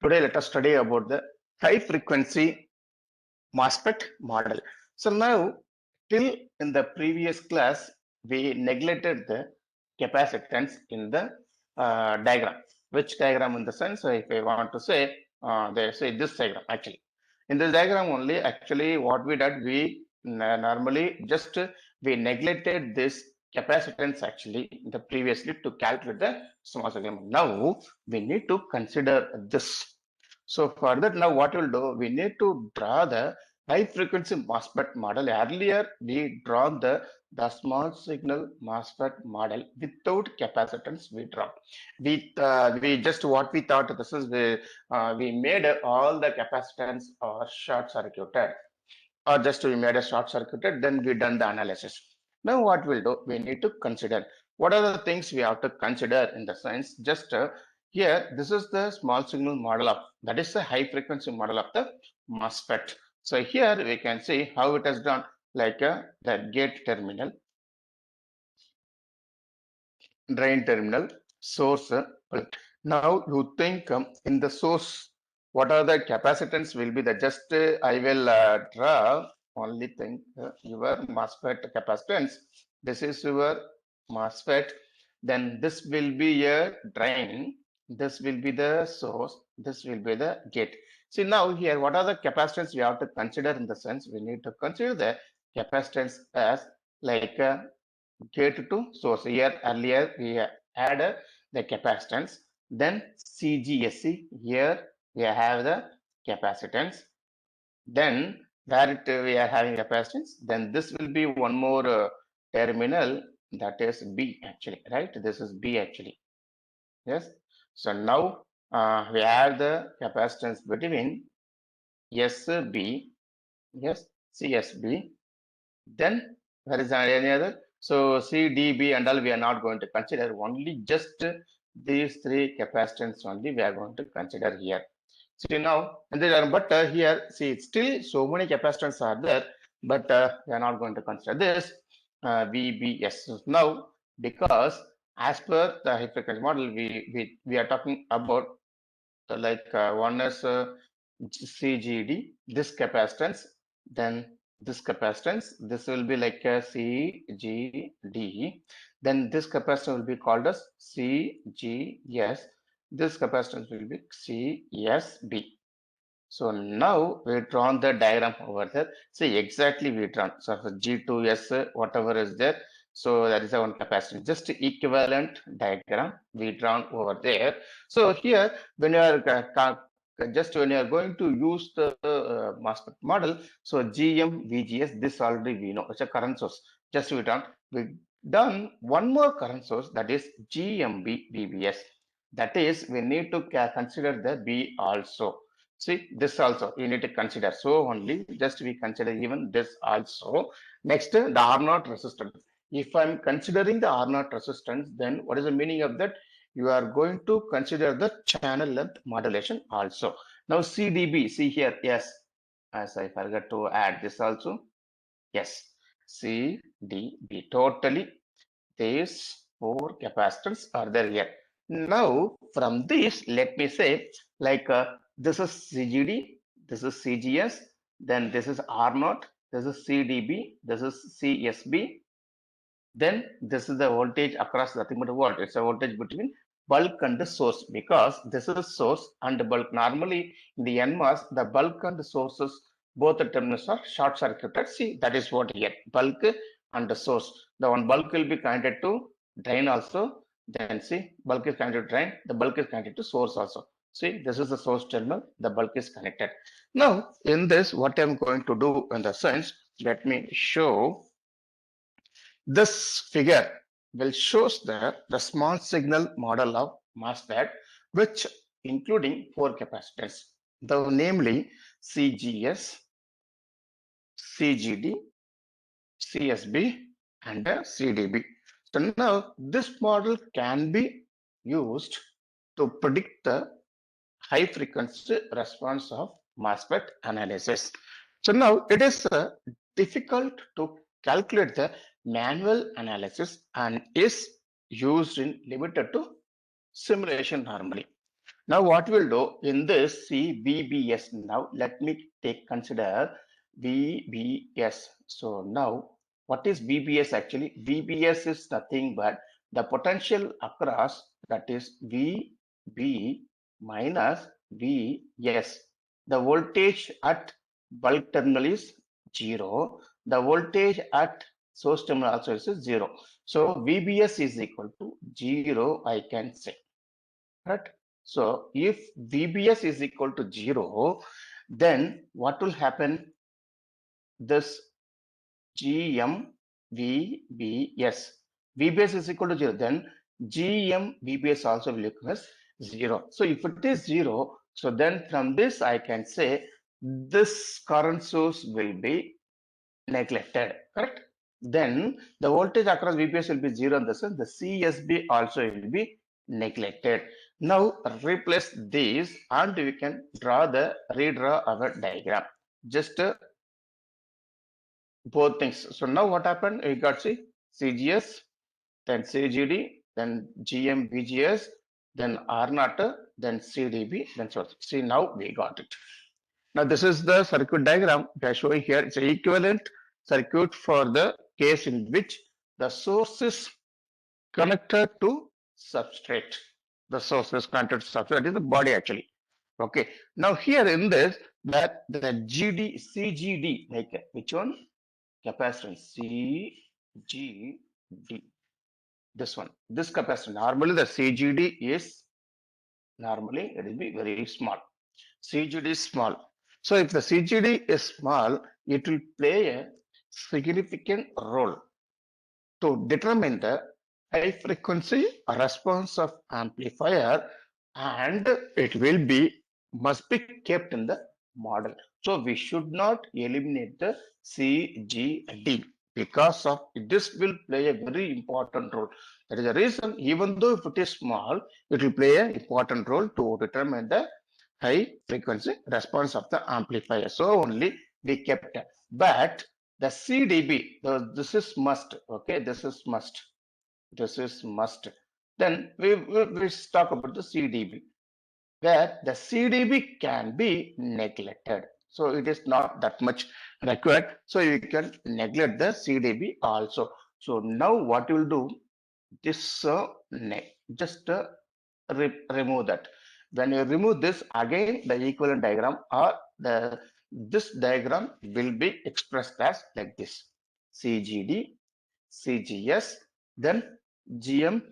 Today, let us study about the high frequency MOSFET model. So now, till in the previous class, we neglected the capacitance in the diagram. Which diagram in the sense, if I want to say, they say this diagram actually. In this diagram only, actually what we did, we normally just we neglected this capacitance actually in the previously to calculate the small signal. Now we need to consider this. So for that, now what we'll do, we need to draw the high frequency MOSFET model. Earlier, we drawn the small signal MOSFET model without capacitance. We draw. We just what we thought this is we made all the capacitance or short circuited, or just we made a short circuited. Then we done the analysis. Now what we'll do, we need to consider what are the things we have to consider in the sense. Just here, this is the small signal model of that is the high frequency model of the MOSFET. So here we can see how it is done, like the gate terminal, drain terminal, source. Now you think in the source, what are the capacitance will be the just I will draw only thing your MOSFET capacitance. This is your MOSFET. Then this will be a drain. This will be the source. This will be the gate. See now here, what are the capacitance we have to consider in the sense we need to consider the capacitance as like gate to source. Here earlier we had the capacitance, then CGSC. Here we have the capacitance. Then where we are having capacitance, then this will be one more terminal, that is B actually, right? This is B actually. Yes. So now we have the capacitance between SB, yes, CSB. Then there is any other. So CDB and all we are not going to consider. Only just these three capacitance only we are going to consider here. See now, and but here see still so many capacitance are there, but we are not going to consider this VBS now, because as per the high frequency model, we are talking about one is CGD, this capacitance, then this capacitance, this will be like a CGD, then this capacitance will be called as CGS, this capacitance will be CSB. So now we drawn the diagram over there. See exactly we drawn. So for G2S, whatever is there, so that is our capacitance. Just equivalent diagram we drawn over there. So here, when you are just when you are going to use the MOSFET model, so GM VGS, this already we know it's a current source. Just we done one more current source, that is GMB VBS. That is we need to consider the B also. See this also you need to consider. So only just we consider even this also. Next the R0 resistance. If I'm considering the R0 resistance, then what is the meaning of that? You are going to consider the channel length modulation also. Now CDB, see here, yes, as I forgot to add this also. Yes, CDB, totally these four capacitors are there here. Now from this, let me say like this is CGD, this is CGS, then this is R0, this is CDB, this is CSB, then this is the voltage across nothing but volt. It's a voltage between bulk and the source, because this is source and bulk. Normally in the NMOS, the bulk and the sources, both the terminals are short circuited. See, that is what here, bulk and the source. The one bulk will be connected to drain also. Then see, bulk is connected to drain, the bulk is connected to source also. See, this is the source terminal, the bulk is connected. Now, in this, what I'm going to do in the sense, let me show. This figure will shows the small signal model of MOSFET, which including four capacitors, namely CGS, CGD, CSB, and CDB. So now this model can be used to predict the high frequency response of MOSFET analysis. So now it is difficult to calculate the manual analysis and is used in limited to simulation normally. Now what we'll do in this, see VBS. Now let me consider VBS. So now what is VBS actually? VBS is nothing but the potential across, that is VB minus VS. The voltage at bulk terminal is 0. The voltage at source terminal also is 0. So VBS is equal to 0, I can say. Right? So if VBS is equal to 0, then what will happen? This GMVBS. VBS is equal to 0, then GMVBS also will become as 0. So if it is 0, so then from this I can say this current source will be neglected, correct? Then the voltage across VBS will be 0 in the sense the CSB also will be neglected. Now replace these and we can redraw our diagram. Just both things. So now what happened? We got CGS, then CGD, then GMVGS, then R0, then CDB, then source. See, now we got it. Now this is the circuit diagram we are showing here. It's an equivalent circuit for the case in which the source is connected to substrate. The source is connected to substrate. That is the body actually. Okay. Now here in this, that the CGD, like which one? Capacitance CGD. This one. This capacitance. Normally the CGD is normally it will be very small. CGD is small. So if the CGD is small, it will play a significant role to determine the high frequency response of amplifier, and it will be must be kept in the model. So we should not eliminate the CGD because of this will play a very important role. That is the reason, even though if it is small, it will play an important role to determine the high frequency response of the amplifier. So only we kept it. But the CDB, this is must. Okay, this is must. This is must. Then we talk about the CDB, where the CDB can be neglected. So it is not that much required. So you can neglect the CDB also. So now what you will do? This just remove that. When you remove this, again the equivalent diagram or the this diagram will be expressed as like this: CGD, CGS, then GM,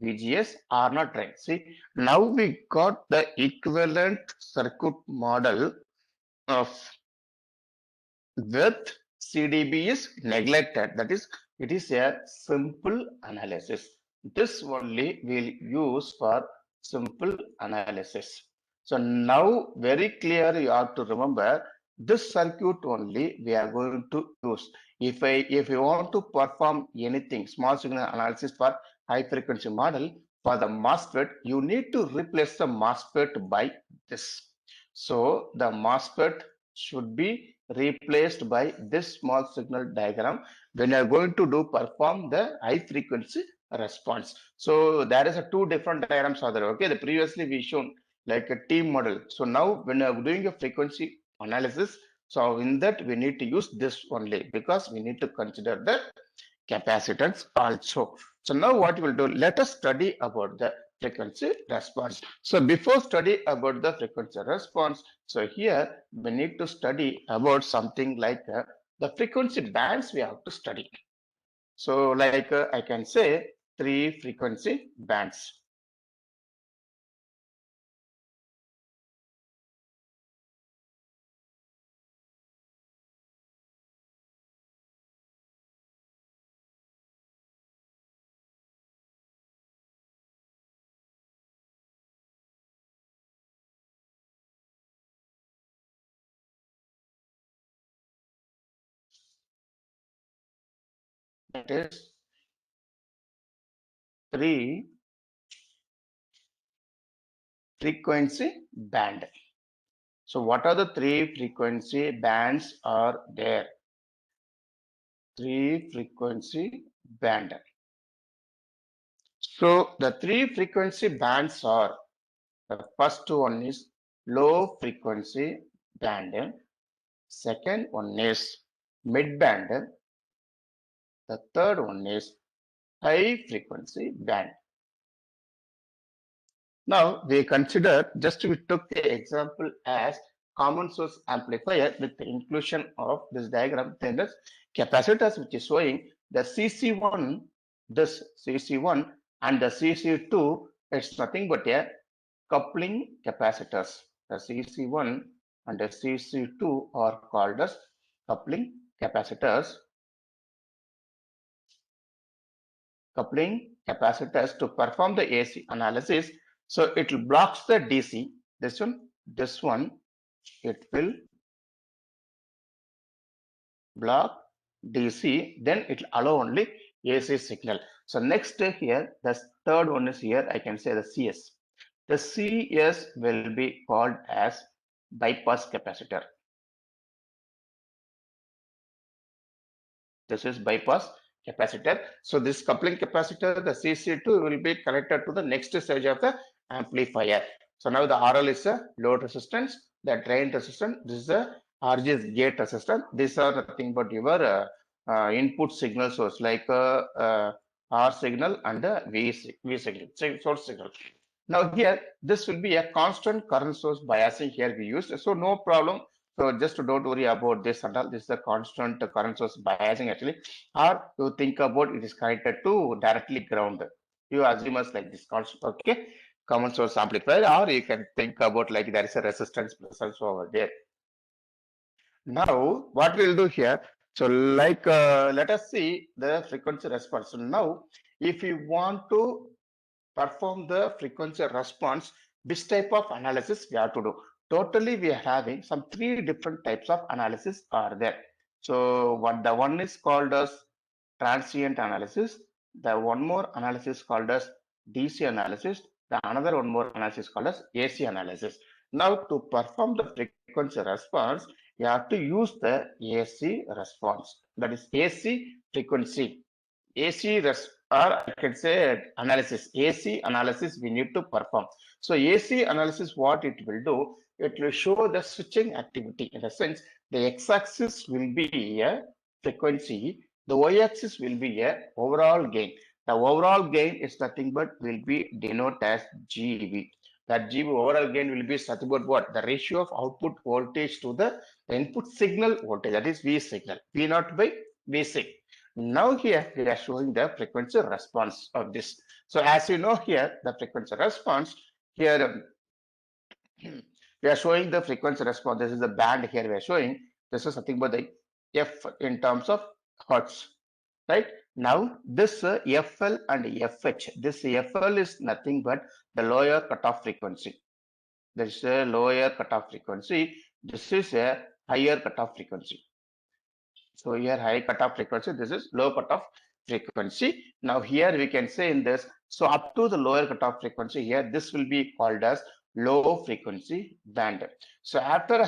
VGS are not right. See, now we got the equivalent circuit model of with CDB is neglected. That is, it is a simple analysis. This only will use for simple analysis. So now very clear you have to remember this circuit only we are going to use. If you want to perform anything, small signal analysis for high frequency model for the MOSFET, you need to replace the MOSFET by this. So the MOSFET should be replaced by this small signal diagram when you are going to perform the high frequency response. So there is a two different diagrams are there. Okay, the previously we shown like a T model. So now when you are doing a frequency analysis, so in that we need to use this only because we need to consider the capacitance also. So now what we'll do, let us study about the frequency response. So before study about the frequency response, so here we need to study about something like the frequency bands we have to study. So like I can say 3 frequency bands. That is 3 frequency band. So what are the 3 frequency bands are there? 3 frequency band. So the 3 frequency bands are The first one is low frequency band. Second one is mid band. The third one is high frequency band. Now we consider, just we took the example as common source amplifier with the inclusion of this diagram, then this capacitors which is showing the CC1, this CC1 and the CC2, it's nothing but a coupling capacitors. The CC1 and the CC2 are called as coupling capacitors. Coupling capacitors to perform the AC analysis. So it blocks the DC. This one, it will block DC. Then it will allow only AC signal. So next here, the third one is here. I can say the CS. The CS will be called as bypass capacitor. This is bypass capacitor. So this coupling capacitor, the CC2 will be connected to the next stage of the amplifier. So now the RL is a load resistance, the drain resistance, this is a RG is gate resistance. These are nothing but your input signal source like R signal and V signal, source signal. Now here, this will be a constant current source biasing here we used. So no problem. So just don't worry about this and all. This is the constant current source biasing actually. Or you think about it is connected to directly ground. You assume as like this constant, okay? Common source amplifier, or you can think about like there is a resistance presence over there. Now, what we'll do here, so like let us see the frequency response. So now, if you want to perform the frequency response, this type of analysis we have to do. Totally, we are having some three different types of analysis are there. So what the one is called as transient analysis. The one more analysis called as DC analysis. The another one more analysis called as AC analysis. Now to perform the frequency response, you have to use the AC response. That is AC frequency. AC or I can say analysis. AC analysis we need to perform. So AC analysis, what it will do, it will show the switching activity. In a sense, the x-axis will be a frequency, the y-axis will be a overall gain. The overall gain is nothing but will be denoted as GV. That GV overall gain will be nothing but what? The ratio of output voltage to the input signal voltage, that is V signal, V naught by V sig. Now here we are showing the frequency response of this. So as you know here, the frequency response here, we are showing the frequency response. This is the band here we are showing. This is nothing but the F in terms of hertz, right? Now this FL and FH, this FL is nothing but the lower cutoff frequency. This is a lower cutoff frequency. This is a higher cutoff frequency. So here high cutoff frequency, this is low cutoff frequency. Now here we can say in this, so up to the lower cutoff frequency here, this will be called as low frequency band. So after a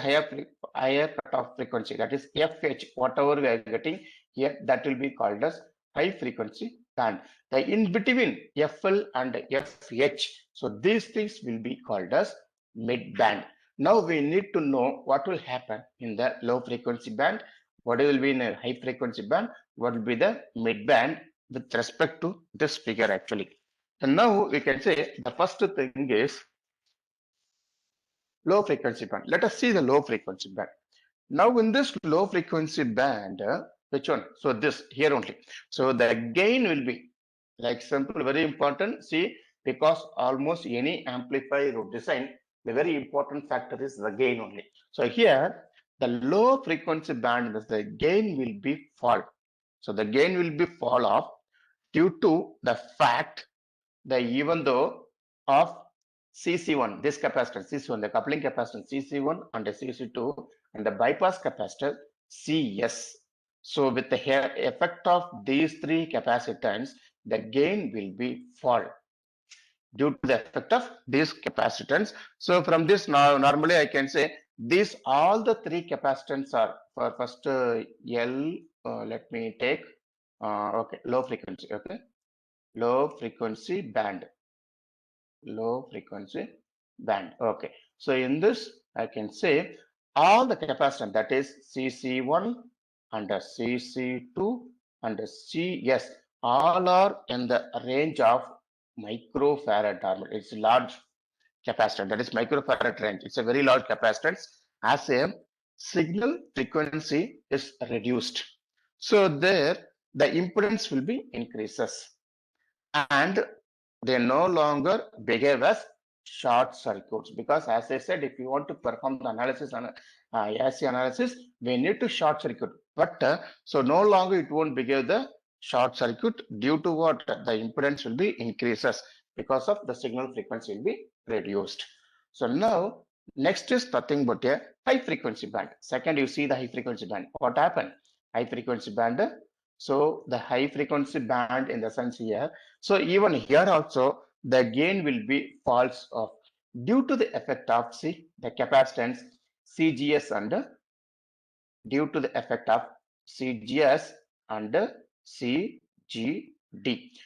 higher cutoff frequency, that is FH, whatever we are getting here, that will be called as high frequency band. The in between FL and FH, so these things will be called as mid band. Now we need to know what will happen in the low frequency band, what will be in a high frequency band, what will be the mid band with respect to this figure actually. And now we can say the first thing is low frequency band. Let us see the low frequency band. Now in this low frequency band, which one? So this here only. So the gain will be like simple, very important. See, because almost any amplifier or design, the very important factor is the gain only. So here the low frequency band, the gain will be fall. So the gain will be fall off due to the fact that even though of CC1, this capacitance CC1, the coupling capacitance CC1 and the CC2 and the bypass capacitor CS. So with the effect of these three capacitance, the gain will be fall due to the effect of these capacitance. So from this now normally I can say these all the three capacitance are for first L, let me take okay, low frequency, okay, low frequency band, low frequency band. Okay. So in this, I can say all the capacitance, that is CC1 and CC2 and CS, all are in the range of microfarad. It's large capacitance, that is microfarad range. It's a very large capacitance as a signal frequency is reduced. So there the impedance will be increases and they no longer behave as short circuits, because as I said, if you want to perform the analysis on AC analysis, we need to short circuit. But so no longer it won't behave the short circuit due to what the impedance will be increases because of the signal frequency will be reduced. So now next is nothing but a high frequency band. Second, you see the high frequency band. What happened? High frequency band. So the high frequency band in the sense here. So even here also the gain will be false off due to the effect of the capacitance CGS and due to the effect of CGS and CGD.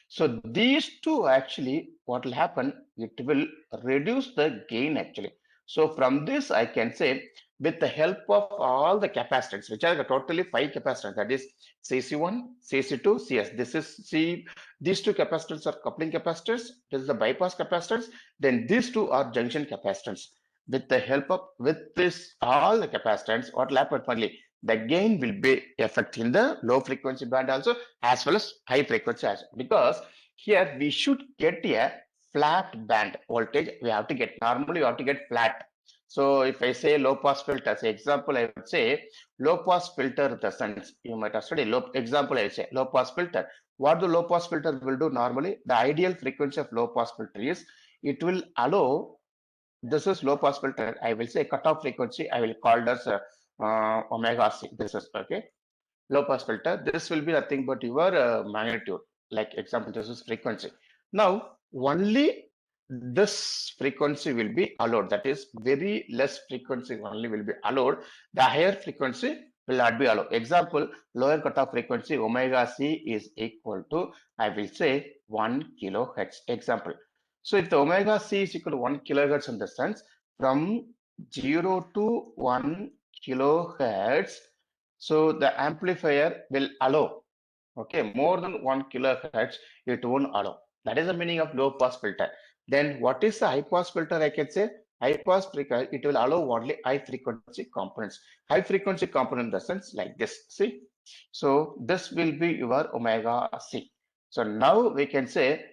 So these two actually, what will happen, it will reduce the gain actually. So from this I can say with the help of all the capacitors, which are totally 5 capacitors, that is CC1, CC2, CS. This is these two capacitors are coupling capacitors. This is the bypass capacitors. Then these two are junction capacitors. With the help of with this all the capacitors, what will happen finally? The gain will be effect in the low frequency band also as well as high frequency as well. Because here we should get a flat band voltage. We have to get, normally you have to get flat. So if I say low pass filter, as example, I would say low pass filter, the sense you might have studied low example, I would say low pass filter. What the low pass filter will do normally, the ideal frequency of low pass filter is it will allow, this is low pass filter, I will say cutoff frequency, I will call this omega c. This is okay. Low pass filter. This will be nothing but your magnitude. Like example, this is frequency. Now only this frequency will be allowed. That is very less frequency only will be allowed. The higher frequency will not be allowed. Example, lower cutoff frequency omega c is equal to, I will say 1 kilohertz. Example. So if the omega c is equal to 1 kilohertz in the sense from 0 to 1 kilohertz, so the amplifier will allow, okay, more than 1 kilohertz, it won't allow. That is the meaning of low pass filter. Then what is the high pass filter? I can say high pass filter, it will allow only high frequency components. High frequency component in the sense like this. See, so this will be your omega c. So now we can say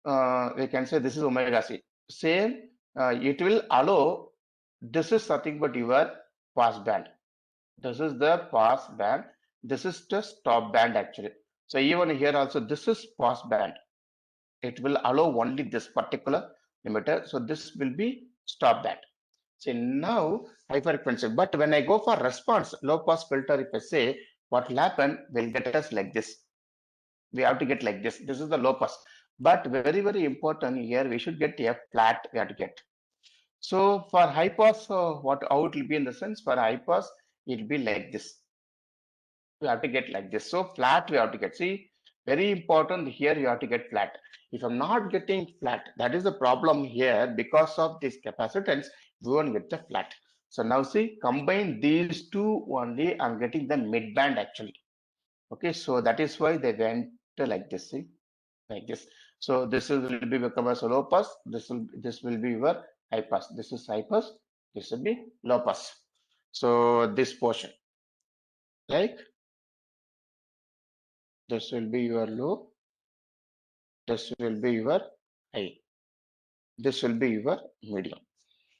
this is omega c. Same, it will allow. This is nothing but your pass band. This is the pass band. This is the stop band actually. So even here also this is pass band. It will allow only this particular limiter. So this will be stop band. So now high frequency. But when I go for response, low pass filter, if I say what will happen, will get us like this. We have to get like this. This is the low pass. But very, very important here, we should get a flat, we have to get. So for high pass, how it will be in the sense for high pass, it will be like this. We have to get like this. So flat we have to get. See, very important here, you have to get flat. If I'm not getting flat, that is the problem here. Because of this capacitance, we won't get the flat. So now see, combine these two only, I'm getting the mid band actually. Okay, so that is why they went like this, see, like this. So this will be become as a low pass. This will be your high pass. This is high pass. This will be low pass. So this portion, like this will be your low, this will be your high, this will be your medium.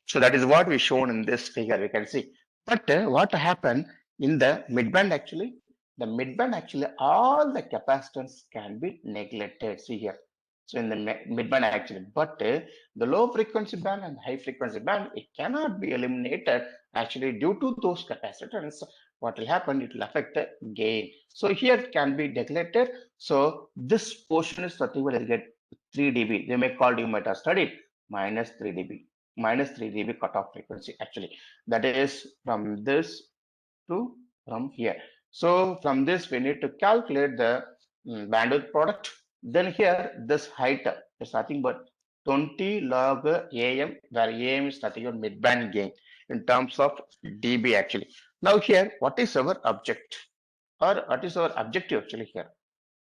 So that is what we shown in this figure, we can see. But what happened in the midband actually? The midband actually, all the capacitance can be neglected. See here. So in the midband actually, but the low frequency band and high frequency band, it cannot be eliminated actually due to those capacitance. What will happen? It will affect the gain. So here it can be neglected. So this portion is nothing but get 3 dB. They may call, you might have studied minus 3 dB. Minus 3 dB cutoff frequency actually. That is from this to from here. So from this we need to calculate the bandwidth product. Then here this height is nothing but 20 log AM, where AM is nothing but mid-band gain in terms of dB actually. Now here, what is our object, or what is our objective actually here?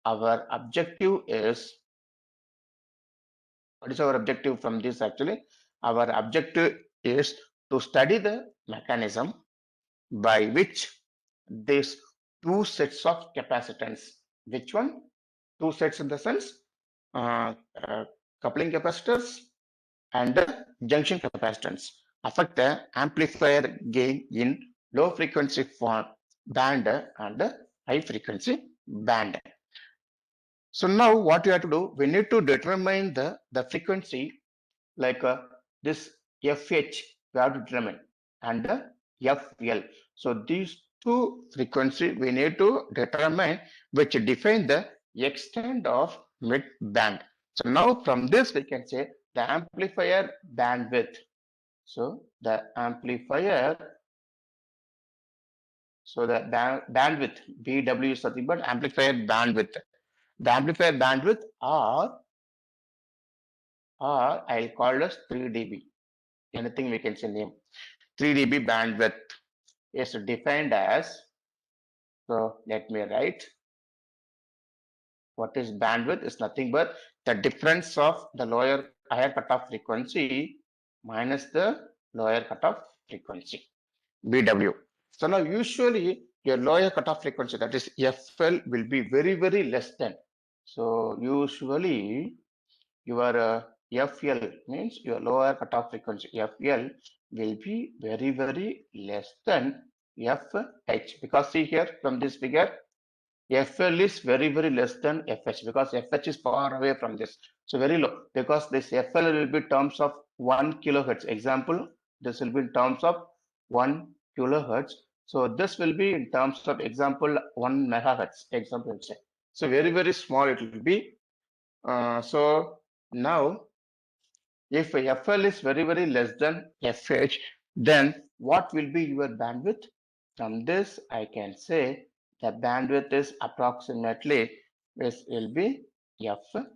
Our objective is, what is our objective from this actually? Our objective is to study the mechanism by which these two sets of capacitance, which one? Two sets in the sense, uh, uh, coupling capacitors and junction capacitance affect the amplifier gain in low frequency band and high frequency band. So now what you have to do, we need to determine the frequency, like this FH we have to determine, and FL. So these two frequency we need to determine, which define the extent of mid band. So now from this we can say the amplifier bandwidth. So the amplifier, so the bandwidth BW is nothing but amplifier bandwidth. The amplifier bandwidth or I'll call as 3 dB. Anything we can say name. 3 dB bandwidth is defined as, so let me write, what is bandwidth is nothing but the difference of the higher cutoff frequency minus the lower cutoff frequency, BW. So now usually your lower cutoff frequency, that is FL, will be very, very less than. So usually your FL means your lower cutoff frequency, FL, will be very, very less than FH, because see here from this figure, FL is very, very less than FH, because FH is far away from this. So very low, because this FL will be terms of 1 kilohertz. Example, this will be in terms of 1 kilohertz. So this will be in terms of example 1 megahertz. Example, say. So very, very small it will be. So now, if FL is very, very less than FH, then what will be your bandwidth? From this, I can say the bandwidth is approximately, this will be FH.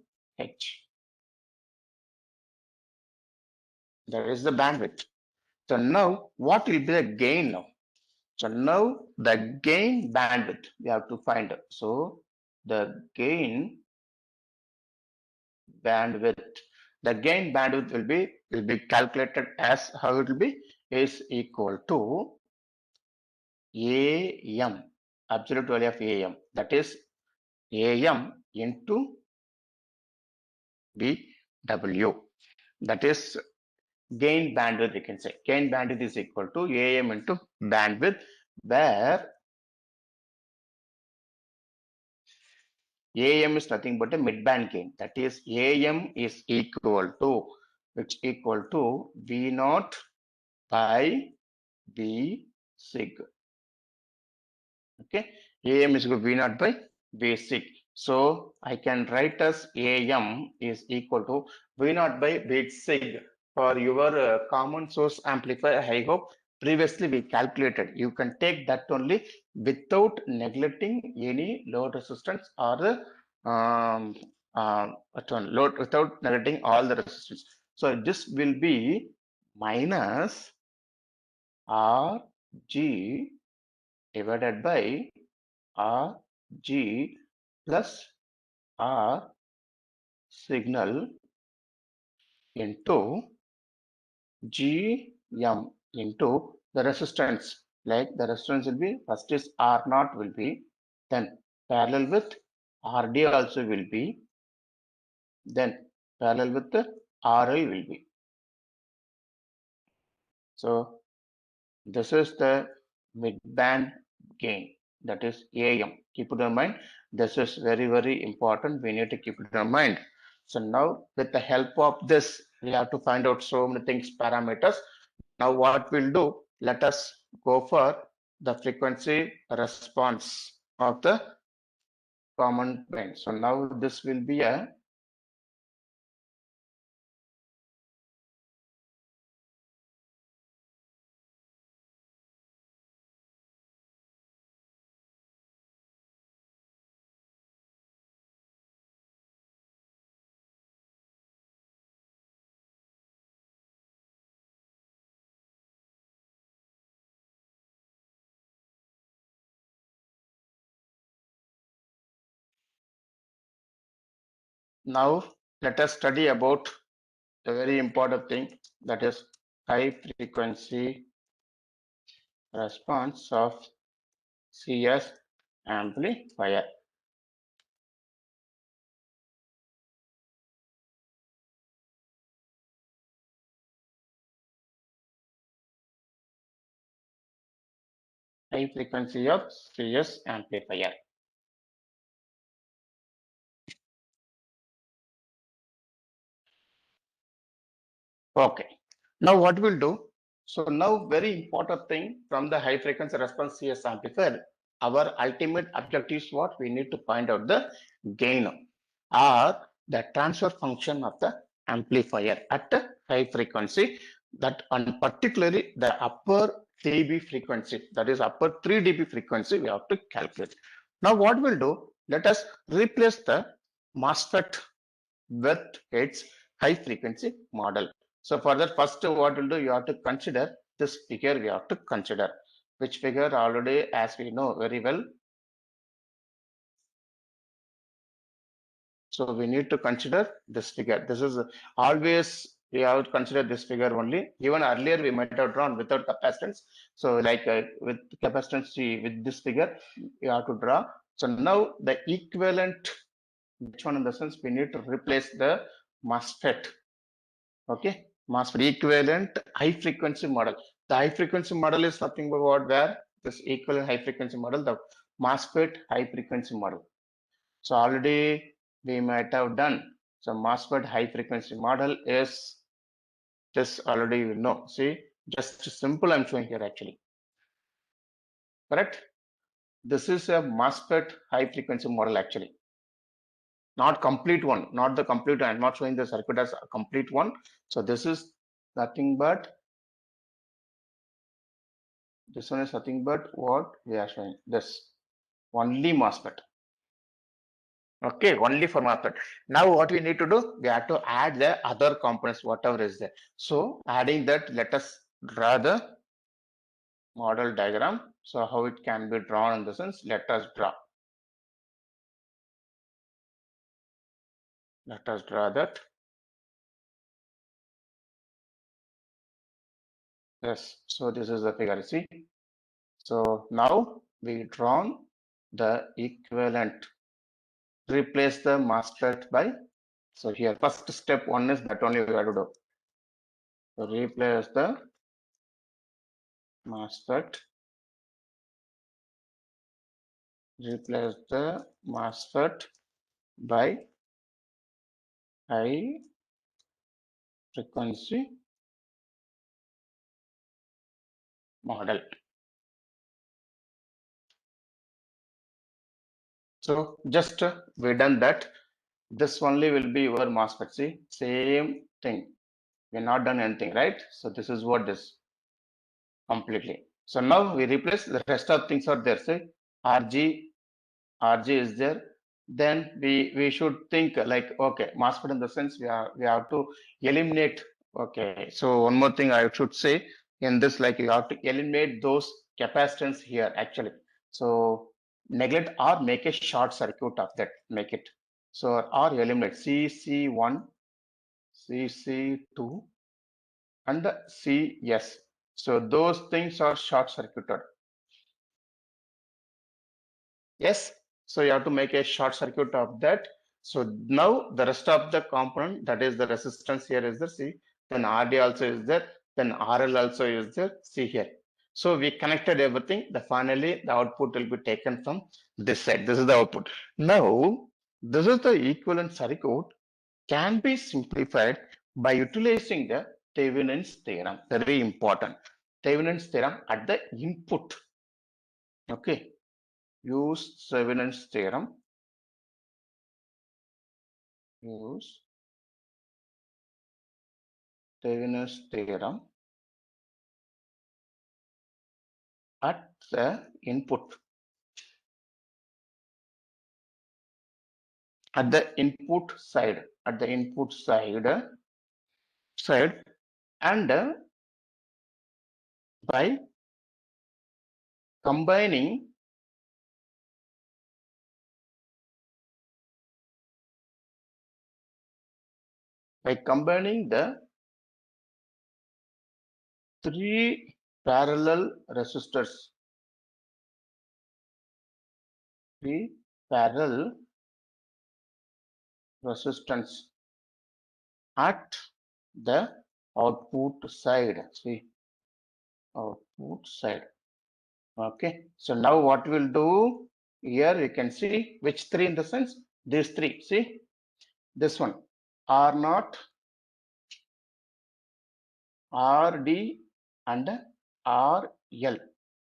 That is the bandwidth. So now, what will be the gain now? So now the gain bandwidth we have to find. So the gain bandwidth. The gain bandwidth will be calculated as, how it will be, is equal to AM, absolute value of AM, that is AM into BW. That is gain bandwidth, we can say. Gain bandwidth is equal to AM into bandwidth, where AM is nothing but a mid-band gain. That is AM is equal to, it's equal to V naught by V sig. Okay, AM is equal to V naught by V sig. So I can write as AM is equal to V naught by V sig. For your common source amplifier, I hope previously we calculated. You can take that only without neglecting any load resistance or load, without neglecting all the resistance. So this will be minus RG divided by RG plus R signal into GM into the resistance. Like the resistance will be, first is R naught will be, then parallel with RD also will be, then parallel with the RL will be. So this is the mid-band gain, that is AM. Keep it in mind. This is very, very important. We need to keep it in mind. So now with the help of this, we have to find out so many things, parameters. Now what we'll do, let us go for the frequency response of the common band. So now this will be a Now let us study about a very important thing, that is high frequency response of CS amplifier. High frequency of CS amplifier. Okay. Now what we'll do? So now very important thing from the high frequency response CS amplifier, our ultimate objective is what? We need to find out the gain or the transfer function of the amplifier at a high frequency, that and particularly the upper dB frequency, that is upper 3 dB frequency we have to calculate. Now what we'll do? Let us replace the MOSFET with its high frequency model. So for that, first what we'll do, you have to consider this figure, we have to consider, which figure already, as we know very well. So we need to consider this figure. This is always, we have to consider this figure only. Even earlier we might have drawn without capacitance. So like with capacitance, with this figure, we have to draw. So now the equivalent, which one in the sense, we need to replace the MOSFET. Okay, MOSFET equivalent high frequency model. The high frequency model is nothing but what, where this equivalent high frequency model, the MOSFET high frequency model. So already we might have done. So MOSFET high frequency model is this, already you know. See, just simple I'm showing here actually. Correct? This is a MOSFET high frequency model actually. Not complete one, not the complete. I'm not showing the circuit as a complete one. So this is nothing but, this one is nothing but what we are showing, this only MOSFET. Okay, only for MOSFET. Now what we need to do, we have to add the other components, whatever is there. So adding that, let us draw the model diagram. So how it can be drawn in the sense, let us draw. Let us draw that. Yes, so this is the figure, see. So now we drawn the equivalent, replace the MOSFET by, so here first step one is that only we have to do. So replace the MOSFET, replace the MOSFET by high frequency model. So just we done that. This only will be your MOSFET. See, same thing. We're not done anything, right? So this is what this completely. So now we replace the rest of things are there. See, RG is there. Then we should think like, okay, MOSFET in the sense we have to eliminate. Okay, so one more thing I should say in this, like you have to eliminate those capacitance here actually. So neglect or make a short circuit of that, make it. So or eliminate CC1, CC2 and the CS. So those things are short circuited. Yes, so you have to make a short circuit of that. So now the rest of the component, that is the resistance here is the C, then RD also is there, then RL also is there, see here. So we connected everything. The finally the output will be taken from this side. This is the output. Now this is the equivalent circuit can be simplified by utilizing the Thevenin's theorem. Very important. Thevenin's theorem at the input. Okay. Use Thevenin's theorem. Use Thevenin's theorem at the input. At the input side. At the input side. And by combining by combining the three parallel resistors, three parallel resistance at the output side. See, output side. Okay. So now what we'll do here, you can see which three in the sense, these three. See, this one, R naught, RD, and RL.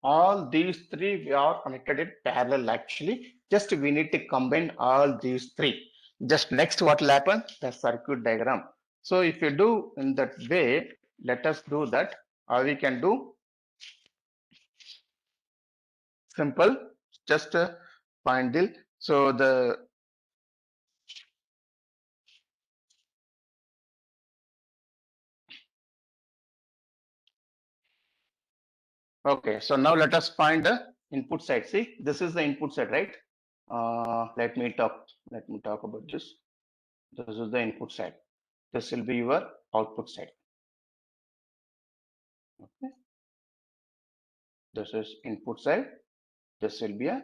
All these three we are connected in parallel actually. Just we need to combine all these three. Just next what will happen? The circuit diagram. So if you do in that way, let us do that. Or we can do simple, just find it. So the okay, so now let us find the input side. See, this is the input side, right? Let me talk about this. This is the input side. This will be your output side. Okay. This is input side. This will be a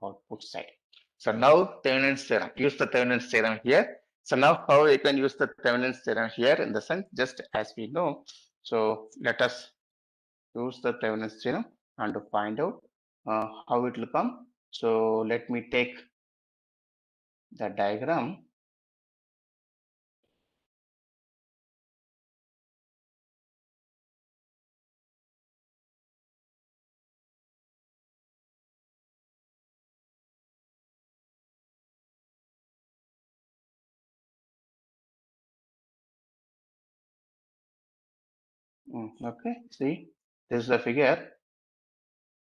output side. So now Thevenin's theorem. Use the Thevenin's theorem here. So now how we can use the Thevenin's theorem here in the sense just as we know. So let us use the Thevenin's theorem and to find out how it will come. So let me take the diagram. Okay, see, this is the figure.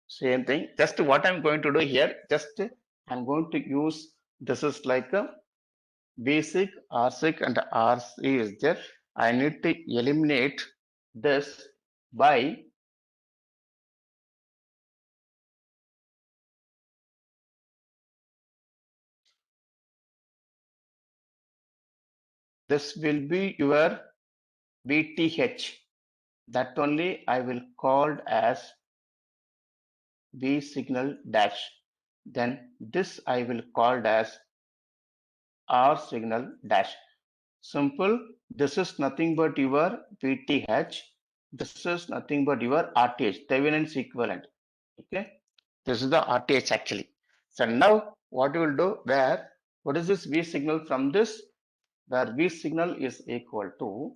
Same thing. Just what I'm going to do here, just I'm going to use this is like a basic RSIC and RC is there. I need to eliminate this by this will be your VTH. That only I will called as V signal dash. Then this I will called as R signal dash. Simple. This is nothing but your VTH. This is nothing but your RTH, Thevenin's equivalent. Okay. This is the RTH actually. So now what you will do where, what is this V signal from this? Where V signal is equal to,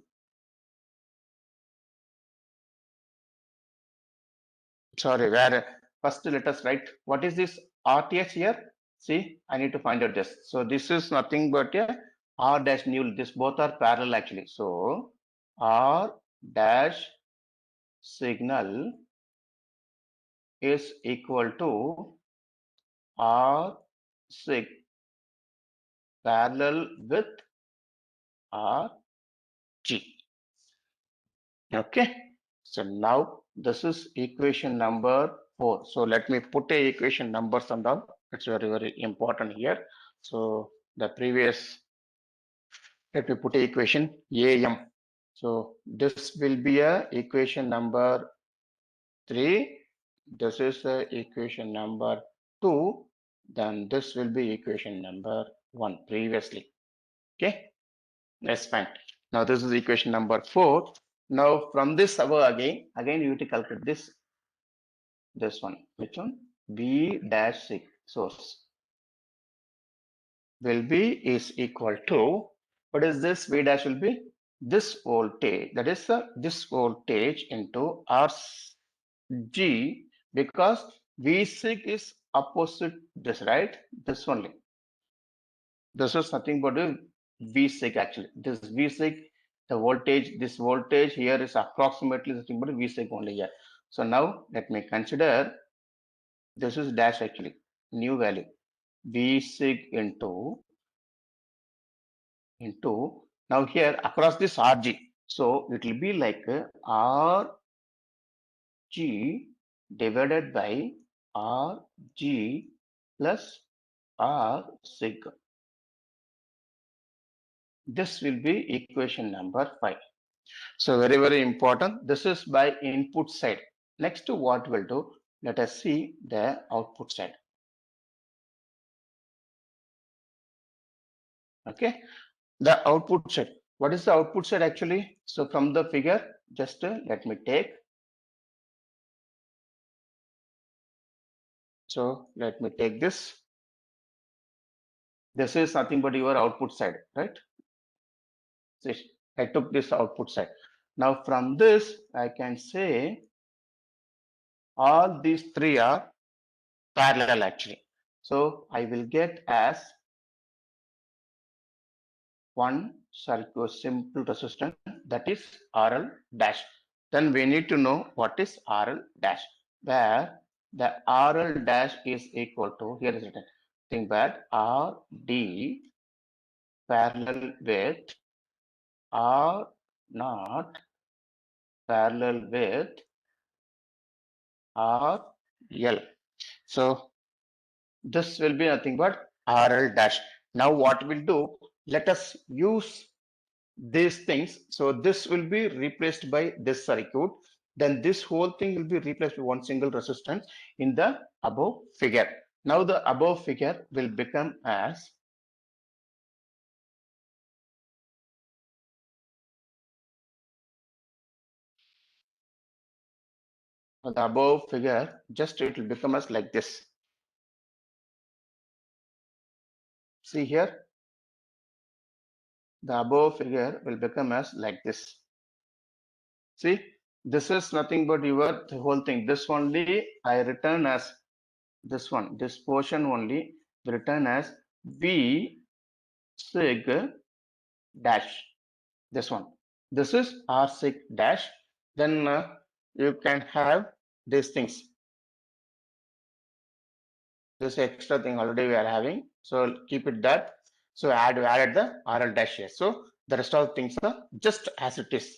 sorry, where first let us write, what is this RTH here? See, I need to find out this. So this is nothing but a R dash new, this both are parallel actually. So R dash signal is equal to R sig parallel with R G. Okay. So now this is equation number 4. So let me put a equation numbers and all. It's very, very important here. So the previous, let me put a equation AM. So this will be a equation number 3. This is the equation number 2. Then this will be equation number 1 previously. Okay, that's fine. Now this is equation number 4. Now from this above again you have to calculate this one. Which one? B dash 6 source will be is equal to, what is this? V dash will be this voltage, that is this voltage into RG, because V sig is opposite this, right? This only. This is nothing but a V sig actually. This V sig, the voltage, this voltage here is approximately nothing but a V sig only here. So now let me consider this is dash actually, new value. V sig into now here across this RG. So it will be like RG divided by RG plus R sig. This will be equation number 5. So very, very important. This is by input side. Next, what we'll do, let us see the output side. Okay, the output side. What is the output side actually? So from the figure, just let me take. So let me take this. This is nothing but your output side, right? So I took this output side. Now from this, I can say all these three are parallel actually. So I will get as one circuit simple resistance, that is RL dash. Then we need to know what is RL dash, where the RL dash is equal to, here is written, think that RD parallel with R not parallel with RL. So this will be nothing but RL dash. Now what we'll do, let us use these things. So this will be replaced by this circuit. Then this whole thing will be replaced with one single resistance in the above figure. Now the above figure will become as the above figure, just it will become as like this. See here, the above figure will become as like this. See, this is nothing but your the whole thing. This only I return as this one, this portion only written as V sig dash, this one. This is R sig dash. Then you can have these things. This extra thing already we are having. So keep it that. So added the RL dash here. So the rest of the things are just as it is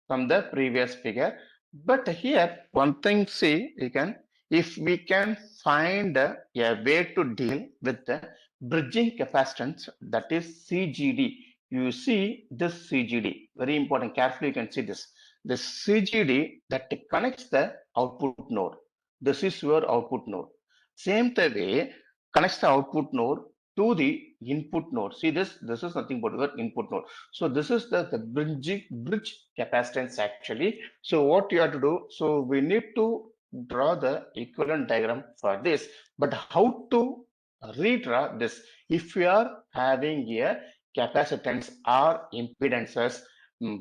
from the previous figure. But here one thing, see, you can, if we can find a way to deal with the bridging capacitance, that is CGD. You see this CGD, very important, carefully you can see this. The CGD that connects the output node. This is your output node. Same the way connects the output node to the input node. See this is nothing but your input node. So this is the bridge capacitance actually. So what you have to do, so we need to draw the equivalent diagram for this, but how to redraw this if we are having a capacitance or impedances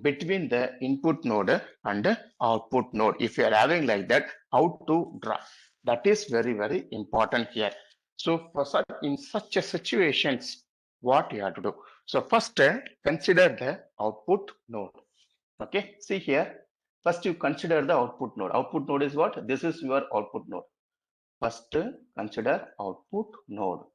between the input node and output node. If you are having like that, how to draw? That is very, very important here. So for such, in such a situations, what you have to do? So first consider the output node. Okay, see here. First you consider the output node. Output node is what? This is your output node. First consider output node.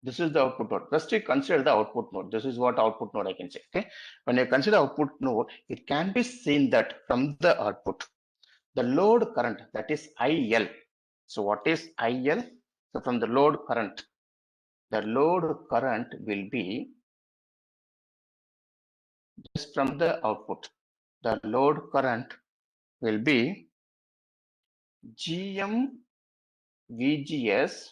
This is the output node. First you consider the output node. This is what output node I can say. Okay, when you consider output node, it can be seen that from the output, the load current, that is IL. So what is IL? So from the load current, the load current will be just from the output. The load current will be GM VGS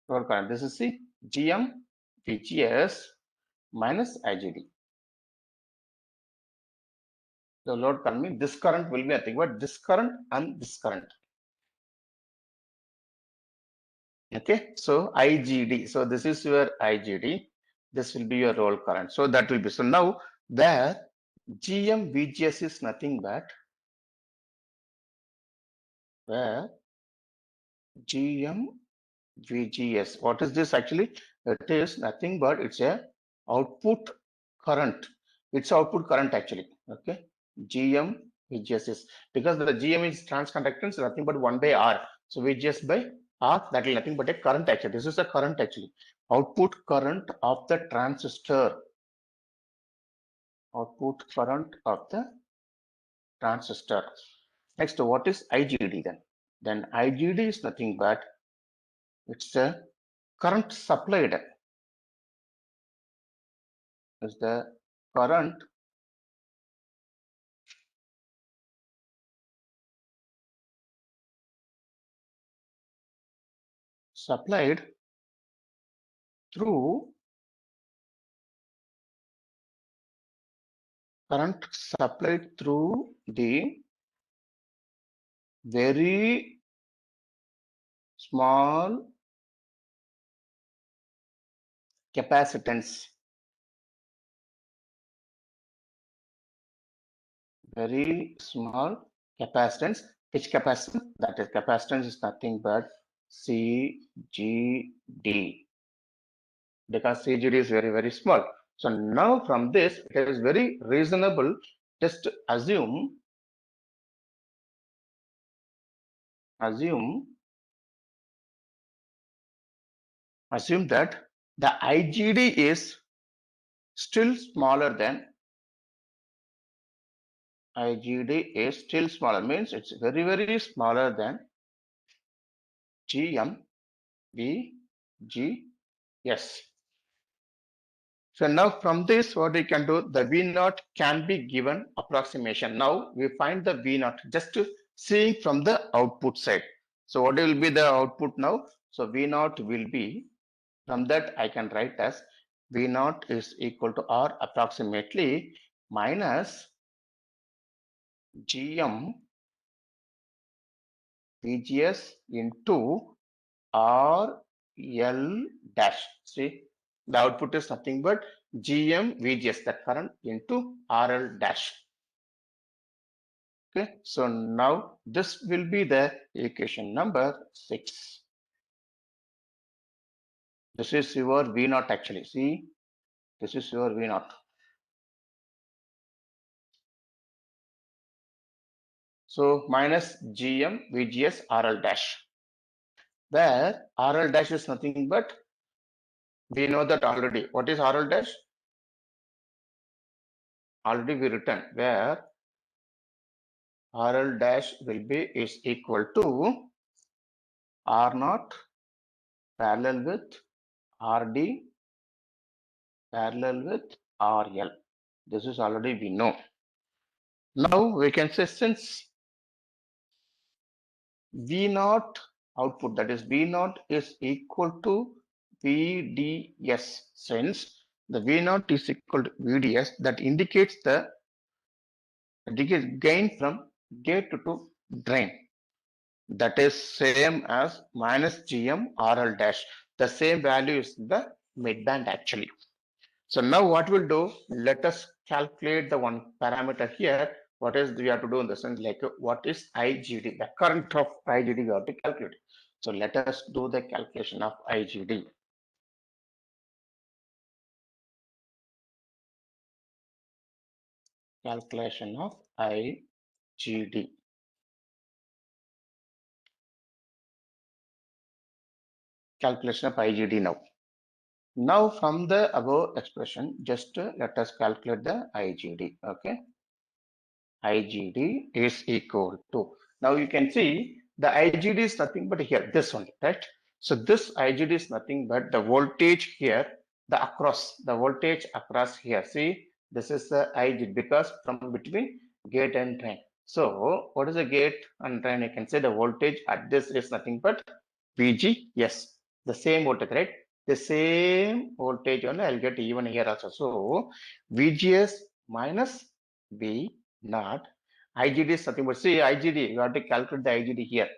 load current. This is the GM VGS minus IGD. The load current means this current will be nothing but this current and this current. Okay, so IGD. So this is your IGD. This will be your load current. So that will be, so now there GM VGS is nothing but where GM VGS. What is this actually? It is nothing but it's a output current. It's output current actually. Okay. GM VGS is because the GM is transconductance, nothing but 1 by R. So VGS by R, that is nothing but a current actually. This is the current actually. Output current of the transistor. output current of the transistor. Next, what is IGD then? Then IGD is nothing but it's the current supplied. Is the current supplied through the very small capacitance. Very small capacitance. Which capacitance? That is capacitance is nothing but CGD, because CGD is very, very small. So now from this, it is very reasonable. Just assume that the IGD is still smaller than means it's very, very smaller than GMVGS. So now from this, what we can do, the V0 can be given approximation. Now we find the V0 just seeing from the output side. So what will be the output now? So V0 will be, from that I can write as V0 is equal to R approximately minus GM VGS into RL dash. See, the output is nothing but GM VGS, that current, into RL dash. Okay, so now this will be the equation number 6. This is your V0 actually. See, this is your V0. So minus GM VGS RL dash, where RL dash is nothing but, we know that already. What is RL dash? Already we written, where RL dash will be is equal to R0 parallel with RD parallel with RL. This is already we know. Now we can say, since V0 output, that is V0 is equal to VDS, since the V0 is equal to VDS, that indicates the gain from gate to drain. That is same as minus GM RL dash. The same value is the midband actually. So now what we'll do, let us calculate the one parameter here. What is we have to do in the sense, like what is IGD? The current of IGD we have to calculate. So let us do the calculation of IGD. Calculation of IGD. Calculation of IGD now. Now from the above expression, just let us calculate the IGD. Okay. IGD is equal to, now you can see the IGD is nothing but here, this one, right? So this IGD is nothing but the voltage here, the voltage across here. See, this is the IGD, because from between gate and drain. So what is the gate and drain? You can say the voltage at this is nothing but VGS, the same voltage, right? The same voltage only I'll get even here also. So VGS minus V not IGD is nothing but, see, IGD, you have to calculate the IGD here,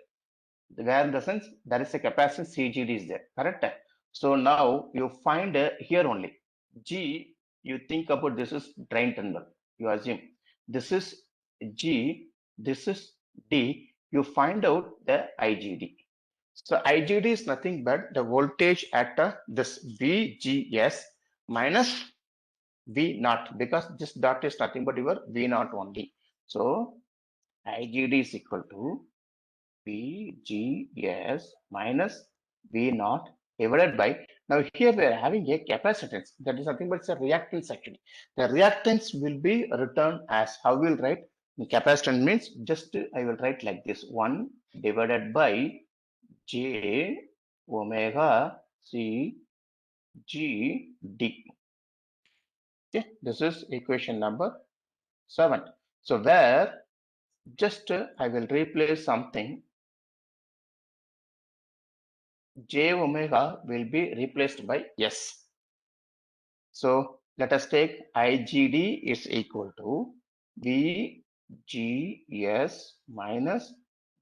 where in the sense there is a capacitance CGD is there, correct? So now you find here only G, you think about this is drain terminal, you assume this is G, this is D, you find out the IGD. So IGD is nothing but the voltage at this VGS minus V naught, because this dot is nothing but your V naught only. So IGD is equal to VGS minus V naught divided by, now here we are having a capacitance, that is nothing but it's a reactance actually. The reactance will be returned as, how we'll write, capacitance means just I will write like this, 1 divided by J omega C G D. Okay, this is equation number 7. So where just I will replace something, J omega will be replaced by S. So let us take IGD is equal to VGS minus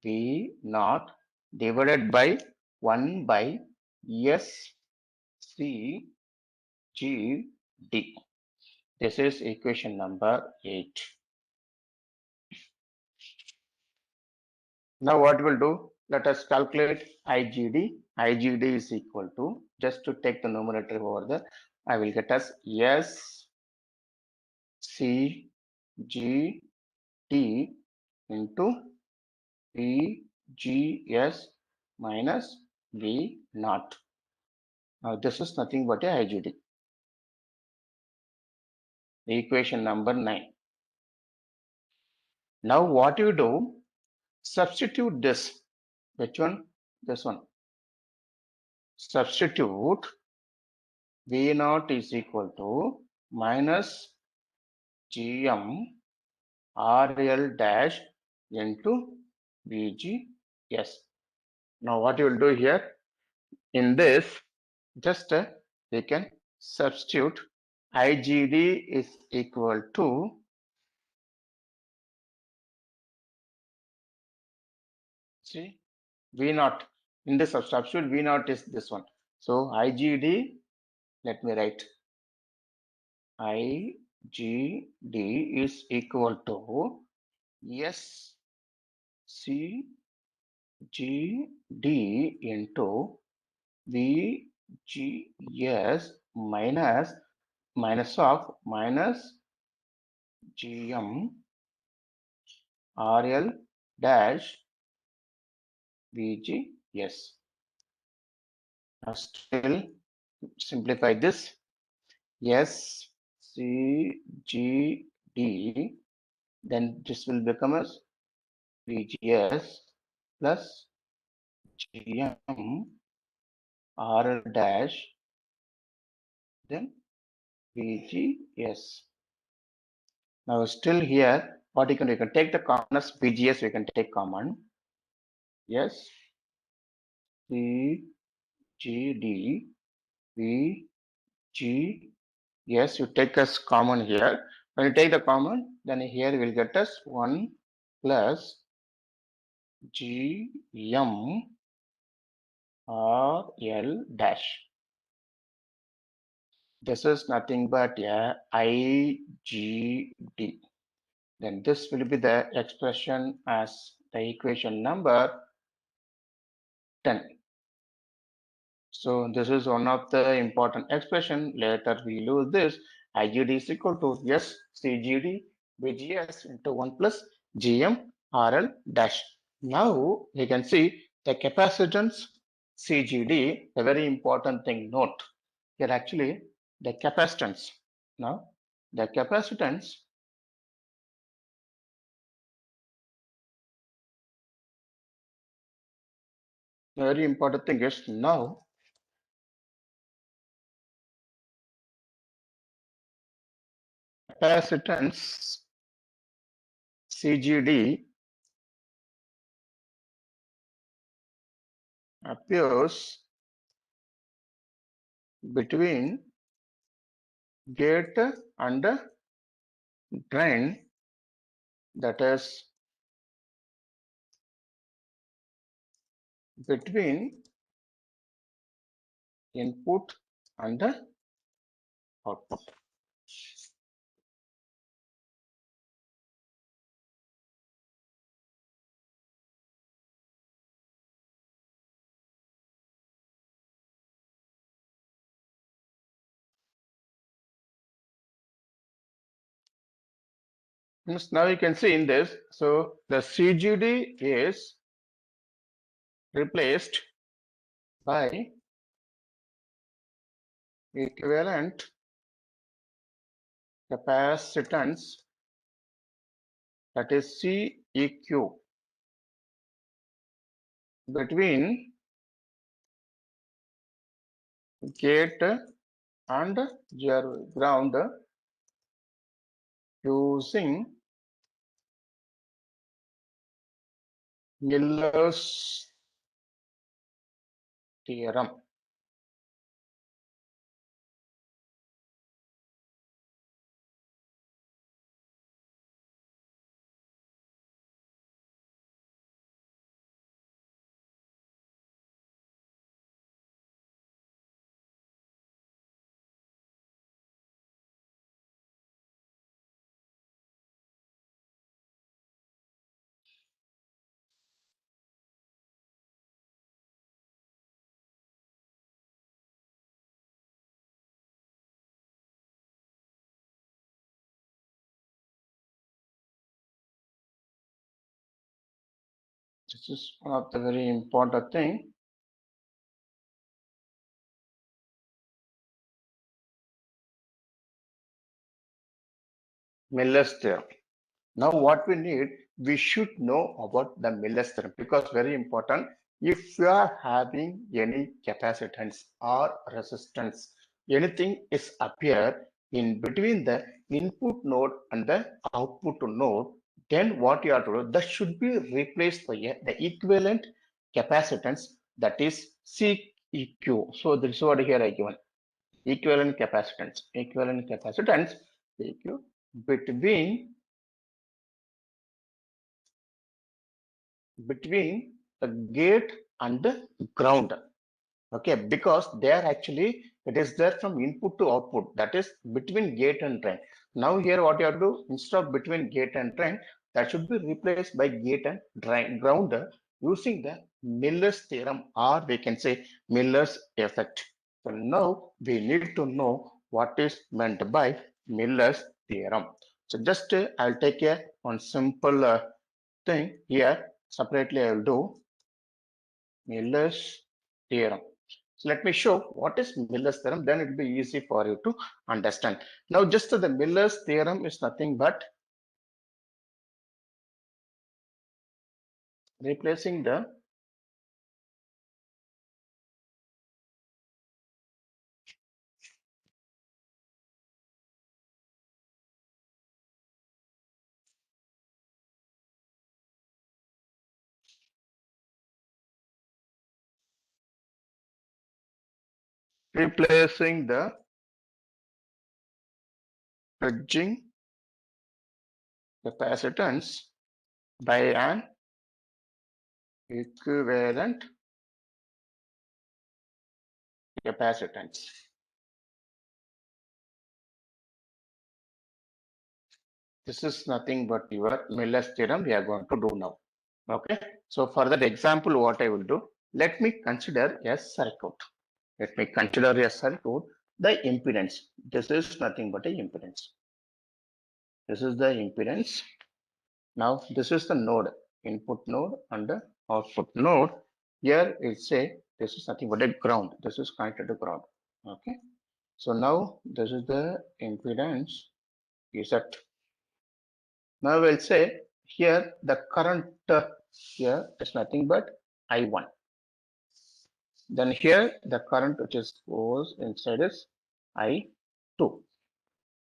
V naught divided by 1 by SCGD. This is equation number 8. Now what we'll do, let us calculate IGD. IGD is equal to, just to take the numerator over there, I will get as SCGD into VGS minus V naught. Now this is nothing but a IGD. Equation number 9. Now what you do, substitute this. Which one? This one. Substitute V naught is equal to minus GM RL dash into VGS. Now what you will do here, in this, just we can substitute IGD is equal to, see, V naught. In this substitute, V naught is this one. So IGD, let me write, IGD is equal to SCGD into VGS minus GM RL dash VGS. Now still simplify this. SCGD, then this will become as VGS plus GM RL dash, then VGS. Now still here, what you can take the common as VGS, we can take common. Yes, CGD, VG, yes, you take as common here. When you take the common, then here we will get us 1 plus GM RL dash. This is nothing but a IGD. Then this will be the expression as the equation number 10. So this is one of the important expression. Later we use this. IGD is equal to SCGD VGS into 1 plus GM RL dash. Now we can see the capacitance CGD, a very important thing. Note here actually the capacitance. Now the capacitance, the very important thing is, now capacitance CGD appears between gate and drain, that is between input and output. Now you can see in this, so the CGD is replaced by equivalent capacitance, that is CEQ, between gate and ground using Miller's theorem. This is one of the very important thing. Miller's theorem. Now what we need, we should know about the Miller's theorem, because very important. If you are having any capacitance or resistance, anything is appear in between the input node and the output node, then what you have to do, that should be replaced by the equivalent capacitance, that is CEQ. So this is what here I given. Equivalent capacitance. Equivalent capacitance CEQ between the gate and the ground. Okay, because they are actually, it is there from input to output, that is between gate and drain. Now here what you have to do, instead of between gate and drain, that should be replaced by gate and drain ground using the Miller's theorem, or we can say Miller's effect. So now we need to know what is meant by Miller's theorem. So just I'll take a one simple thing here. Separately I will do Miller's theorem. So let me show what is Miller's theorem, then it will be easy for you to understand. Now just the Miller's theorem is nothing but replacing the bridging capacitance by an equivalent capacitance. This is nothing but your Miller's theorem we are going to do now. Okay. So for that example, what I will do, let me consider a circuit. Let me consider a circuit, the impedance. This is nothing but a impedance. This is the impedance. Now this is the node, input node and the output node. Here it say this is nothing but a ground. This is connected to ground. Okay. So now this is the impedance Z. Now we'll say here the current here is nothing but I1. Then here the current which is goes inside is I2.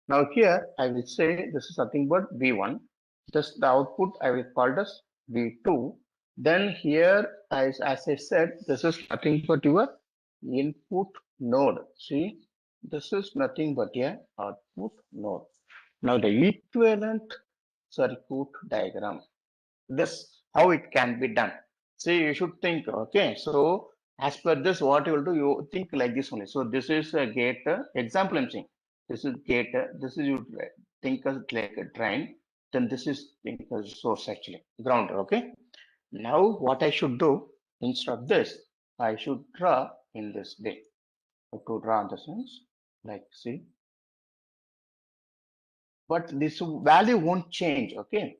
Now here I will say this is nothing but V1. This the output I will call as V2. Then here as I said, this is nothing but your input node. See, this is nothing but a output node. Now the equivalent circuit diagram. This how it can be done. See, you should think, okay, so as per this, what you will do, you think like this only. So this is a gate, example I'm saying, this is gate, this is you think as like a drain, then this is think as source actually, ground, okay. Now what I should do, instead of this, I should draw in this way. To draw in the sense, like see, but this value won't change, okay.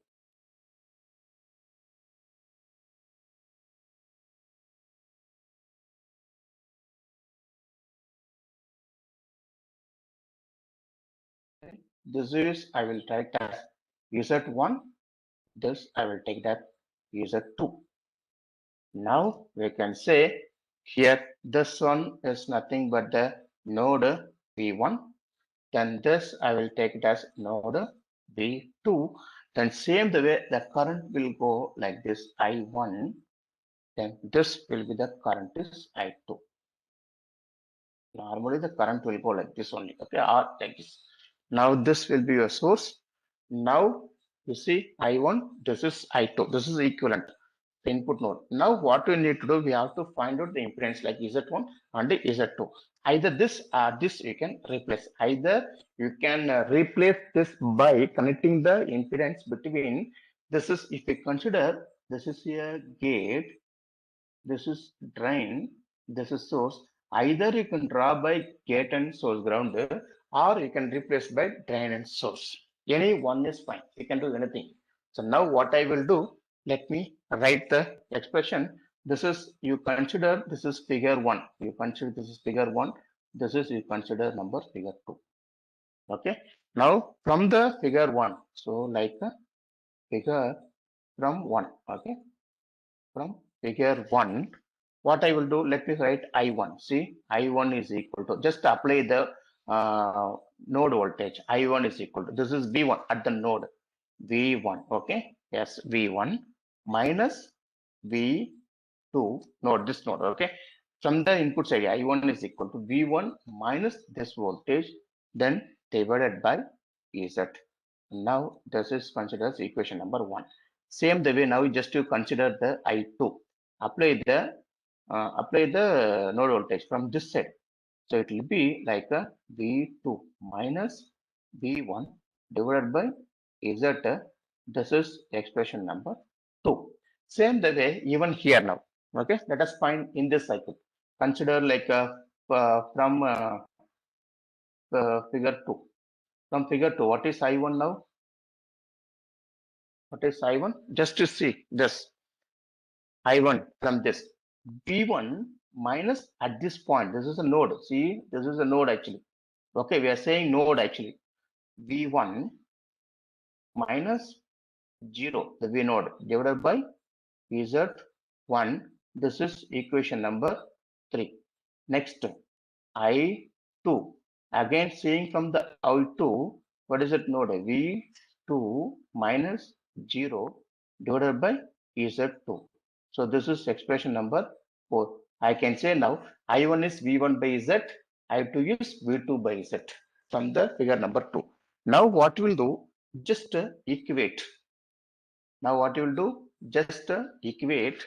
This is, I will write as Z1. This I will take that Z2. Now we can say here this one is nothing but the node V1. Then this I will take it as node V2. Then same the way the current will go like this I1. Then this will be the current is I2. Normally the current will go like this only, okay, or like this. Now this will be your source. Now you see I1, this is I2, this is equivalent, the input node. Now what we need to do, we have to find out the impedance like Z1 and Z2. Either this or this you can replace. Either you can replace this by connecting the impedance between, this is, if we consider this is a gate, this is drain, this is source. Either you can draw by gate and source ground, or you can replace by drain and source. Any one is fine. You can do anything. So now what I will do, let me write the expression. This is, you consider this is figure 1. You consider this is figure 1. This is, you consider number figure 2. Okay. Now from the figure 1, so like a figure from 1. Okay. From figure 1, what I will do, let me write I1. See, I1 is equal to, just apply the node voltage. I1 is equal to, this is V1 at the node, V1, okay? Yes, V1 minus V2 node, this node, okay? From the input side, I1 is equal to V1 minus this voltage, then divided by Z. Now, this is considered as equation number 1. Same the way, now just to consider the I2. Apply the node voltage from this side. So it will be like a V2 minus V1 divided by Z. This is expression number 2. Same the way even here now. Okay, let us find in this cycle. Consider like from figure 2. From figure 2, what is I1 now? What is I1? Just to see this I1 from this. V1 minus at this point. This is a node. See, this is a node actually. Okay, we are saying node actually. V1 minus 0, the V node divided by Z1. This is equation number 3. Next, I2. Again, seeing from the I2, what is it node? V2 minus 0 divided by Z2. So this is expression number 4. I can say now I1 is V1 by Z, I2 is V2 by Z from the figure number 2. Now what we'll do, just equate. Now what you will do, just equate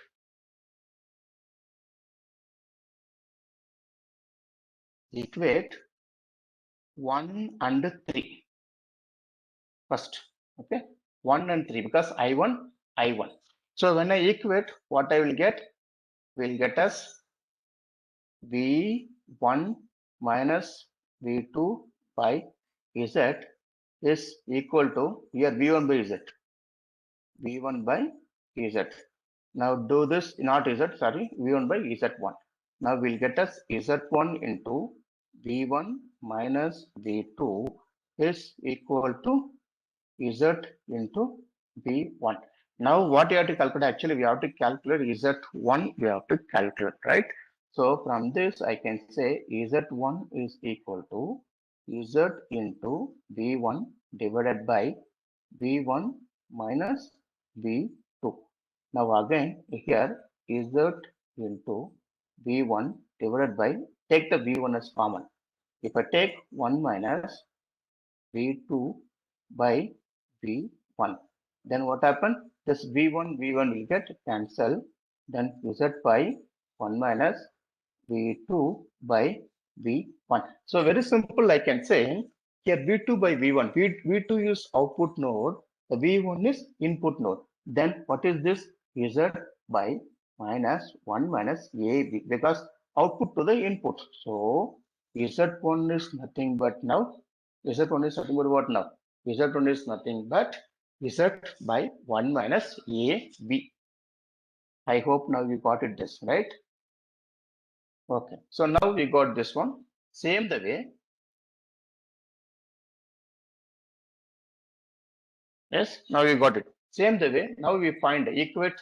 1 and 3 first. Okay, 1 and 3 because I1. So when I equate, what I will get as V1 minus V2 by Z is equal to, here V1 by Z. V1 by Z. Now do this, not Z, sorry, V1 by Z1. Now we'll get as Z1 into V1 minus V2 is equal to Z into V1. Now what you have to calculate, actually we have to calculate Z1, we have to calculate, right? So from this I can say Z1 is equal to Z into V1 divided by V1 minus V2. Now again here Z into V1 divided by, take the V1 as common. If I take 1 minus V2 by V1, then what happened? This V1 will get cancelled. Then Z by 1 minus V2 by V1. So very simple, I can say here V2 by V1. V2 is output node, the V1 is input node. Then what is this? Z by minus 1 minus AB, because output to the input. So Z1 is nothing but now, Z1 is nothing but what now? Z1 is nothing but Z by 1 minus AB. I hope now you got it this, right? Okay, so now we got this one. Same the way, Yes, now we got it. Same the way, now we find equate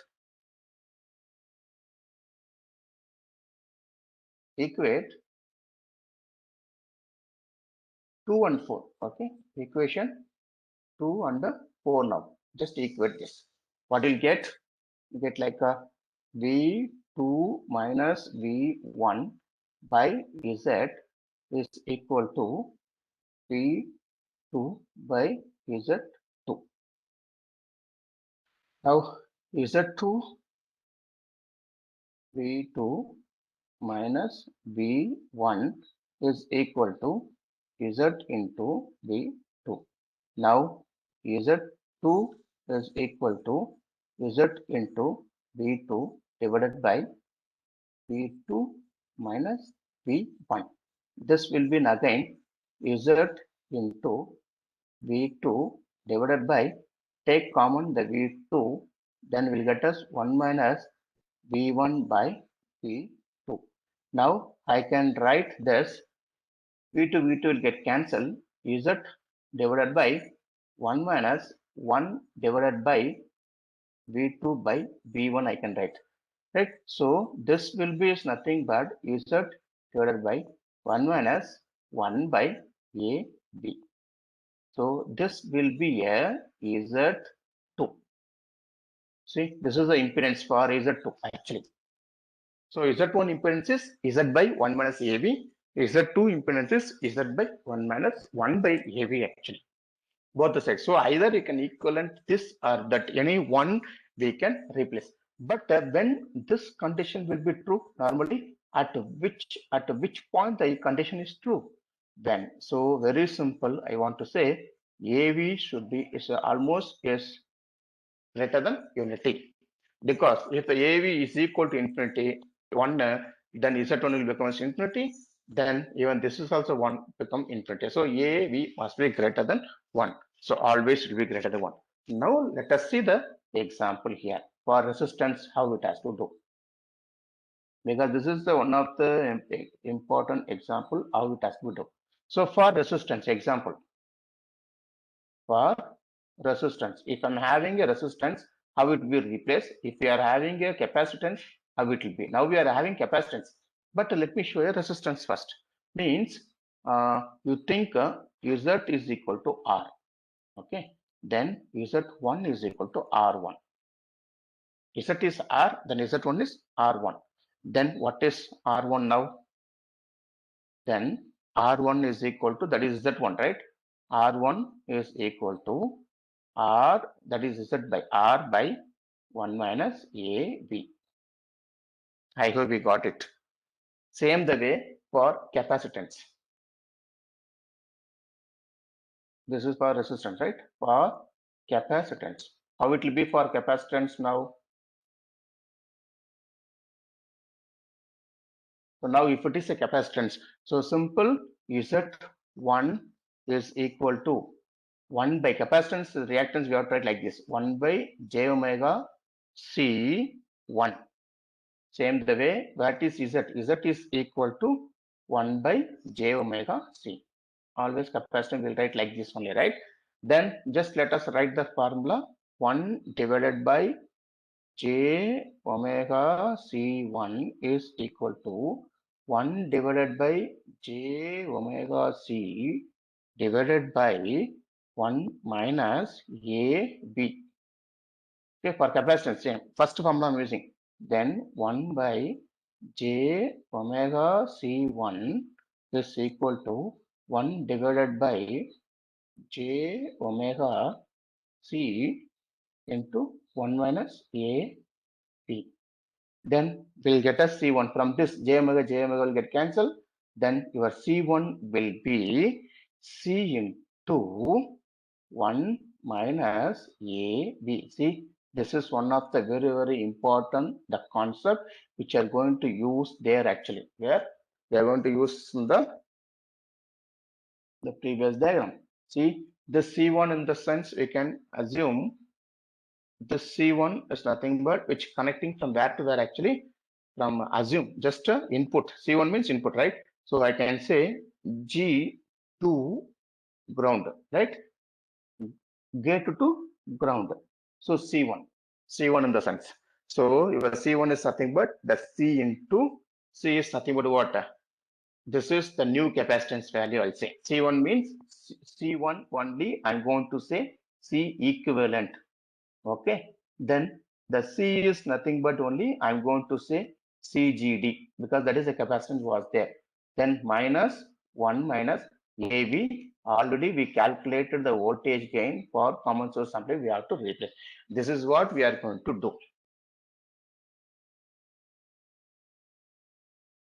2 and 4. Okay, equation 2 and 4 now. Just equate this. What you'll get? You get like a V2 minus V1 by Z is equal to V2 by Z2. Now Z2 V2 minus V1 is equal to Z into V2. Now Z2 is equal to Z into V2 divided by V2 minus V1. This will be again Z into V2 divided by, take common the V2, then we'll get us 1 minus V1 by V2. Now I can write this V2 will get cancelled, Z divided by 1 minus 1 divided by V2 by V1 I can write. Right, so this will be nothing but Z divided by 1 minus 1 by AB. So this will be a Z2. See, this is the impedance for Z2 actually. So Z1 impedance is Z by 1 minus AB. Z2 impedance is Z by 1 minus 1 by AB actually. Both the sides. So either you can equivalent this or that, any one we can replace. But when this condition will be true, normally at which point the condition is true? When? So very simple. I want to say AV should be almost is greater than unity, because if the AV is equal to infinity, one then Z1 will become infinity. Then even this is also 1 become infinity. So AV must be greater than 1. So always should be greater than 1. Now let us see the example here for resistance, how it has to do. Because this is the one of the important example how it has to do. So for resistance example, for resistance, if I'm having a resistance, how it will be replaced? If we are having a capacitance, how it will be? Now we are having capacitance, but let me show you resistance first. Means you think Z is equal to R. Okay, then Z1 is equal to R1. Z is R, then Z1 is R1. Then what is R1 now? Then R1 is equal to, that is Z1, right? R1 is equal to R, that is Z by R by 1 minus AB. I hope we got it. Same the way for capacitance. This is for resistance, right? For capacitance. How it will be for capacitance now? So now if it is a capacitance, so simple, Z1 is equal to 1 by capacitance reactance, we have to write like this, 1 by j omega C1. Same the way, what is Z? Z is equal to 1 by j omega C. Always capacitance will write like this only, right? Then just let us write the formula, 1 divided by j omega C1 is equal to 1 divided by j omega C divided by 1 minus AB. Okay, for capacitance, same. First formula I'm using. Then 1 by j omega C1 is equal to 1 divided by j omega C into 1 minus AB. Then we'll get a C1. From this j omega will get cancelled. Then your C1 will be C into 1 minus AB. See, this is one of the very important the concept which are going to use there actually. Where they are going to use the previous diagram. See, the C1 in the sense we can assume the C1 is nothing but which connecting from where to where actually, from assume just input. C1 means input, right? So I can say G to ground, right? Gate to ground. So C1 in the sense. So your C1 is nothing but the C into C is nothing but what? This is the new capacitance value, I'll say. C1 means C1 only, I'm going to say C equivalent. Okay. Then the C is nothing but only, I'm going to say CGD because that is the capacitance was there. Then minus 1 minus AV. Already we calculated the voltage gain for common source amplifier. We have to replace. This is what we are going to do.